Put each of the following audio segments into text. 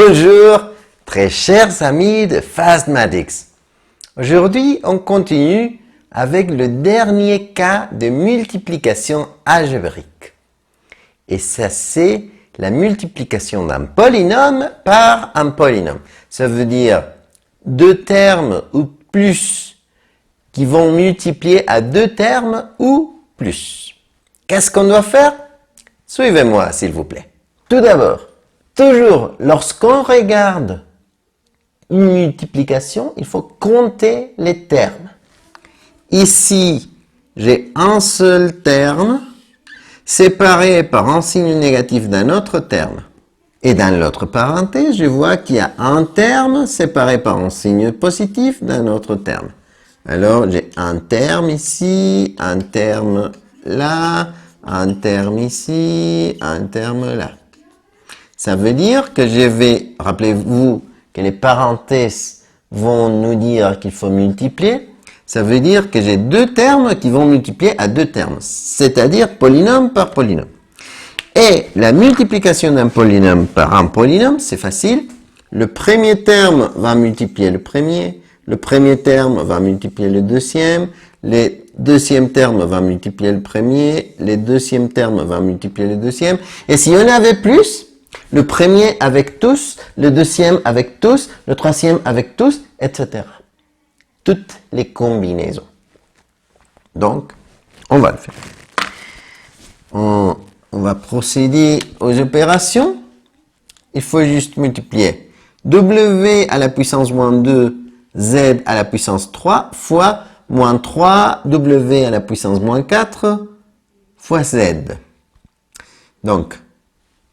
Bonjour, très chers amis de Fastmatics. Aujourd'hui, on continue avec le dernier cas de multiplication algébrique. Et ça, c'est la multiplication d'un polynôme par un polynôme. Ça veut dire deux termes ou plus qui vont multiplier à deux termes ou plus. Qu'est-ce qu'on doit faire? Suivez-moi, s'il vous plaît. Tout d'abord, toujours lorsqu'on regarde une multiplication, il faut compter les termes. Ici, j'ai un seul terme séparé par un signe négatif d'un autre terme. Et dans l'autre parenthèse, je vois qu'il y a un terme séparé par un signe positif d'un autre terme. Alors, j'ai un terme ici, un terme là, un terme ici, un terme là. Ça veut dire que je vais, rappelez-vous que les parenthèses vont nous dire qu'il faut multiplier. Ça veut dire que j'ai deux termes qui vont multiplier à deux termes, c'est-à-dire polynôme par polynôme. Et la multiplication d'un polynôme par un polynôme, c'est facile. Le premier terme va multiplier le premier terme va multiplier le deuxième, le deuxième terme va multiplier le premier, le deuxième terme va multiplier le deuxième. Et si on avait plus, le premier avec tous, le deuxième avec tous, le troisième avec tous, etc. Toutes les combinaisons. Donc, on va le faire. On va procéder aux opérations. Il faut juste multiplier W à la puissance moins 2, Z à la puissance 3, fois moins 3, W à la puissance moins 4, fois Z. Donc,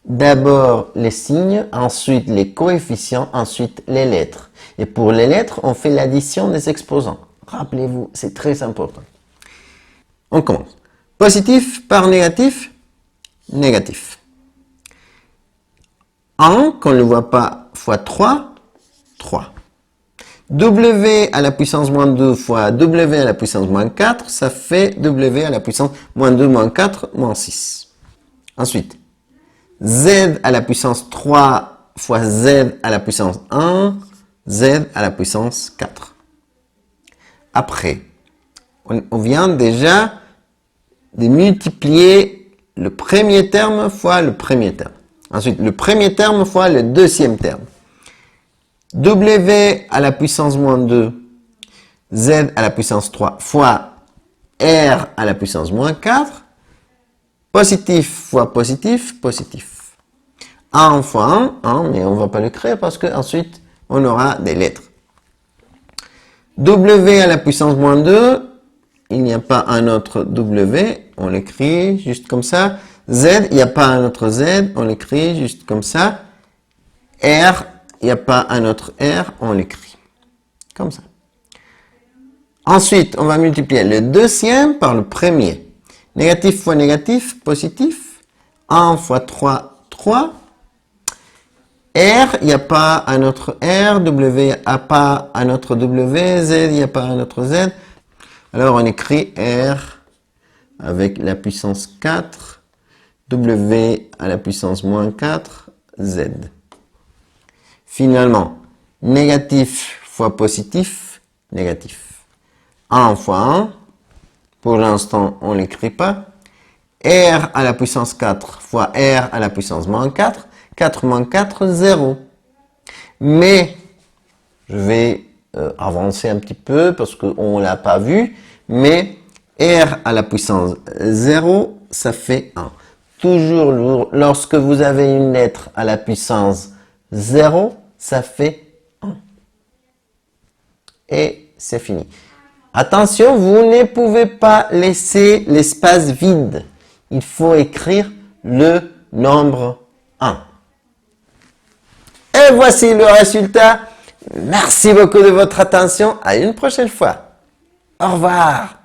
d'abord les signes, ensuite les coefficients, ensuite les lettres. Et pour les lettres, on fait l'addition des exposants. Rappelez-vous, c'est très important. On commence. Positif par négatif, négatif. 1, qu'on ne le voit pas, fois 3, 3. W à la puissance moins 2 fois W à la puissance moins 4, ça fait W à la puissance moins 2, moins 4, moins 6. Ensuite, Z à la puissance 3 fois Z à la puissance 1, Z à la puissance 4. Après, on vient déjà de multiplier le premier terme fois le premier terme. Ensuite, le premier terme fois le deuxième terme. W à la puissance moins 2, Z à la puissance 3 fois R à la puissance moins 4, positif fois positif, positif. 1 fois 1, mais on ne va pas le créer parce qu'ensuite, on aura des lettres. W à la puissance moins 2, il n'y a pas un autre W, on l'écrit juste comme ça. Z, il n'y a pas un autre Z, on l'écrit juste comme ça. R, il n'y a pas un autre R, on l'écrit comme ça. Ensuite, on va multiplier le deuxième par le premier. Négatif fois négatif, positif. 1 fois 3, 3. R, il n'y a pas un autre R. W, il n'y a pas un autre W. Z, il n'y a pas un autre Z. Alors, on écrit R avec la puissance 4. W à la puissance moins 4. Z. Finalement, négatif fois positif, négatif. 1 fois 1. Pour l'instant, on ne l'écrit pas. R à la puissance 4 fois R à la puissance moins 4. 4 moins 4, 0. Mais, je vais avancer un petit peu parce qu'on ne l'a pas vu. Mais, R à la puissance 0, ça fait 1. Toujours lorsque vous avez une lettre à la puissance 0, ça fait 1. Et c'est fini. Attention, vous ne pouvez pas laisser l'espace vide. Il faut écrire le nombre 1. Et voici le résultat. Merci beaucoup de votre attention. À une prochaine fois. Au revoir.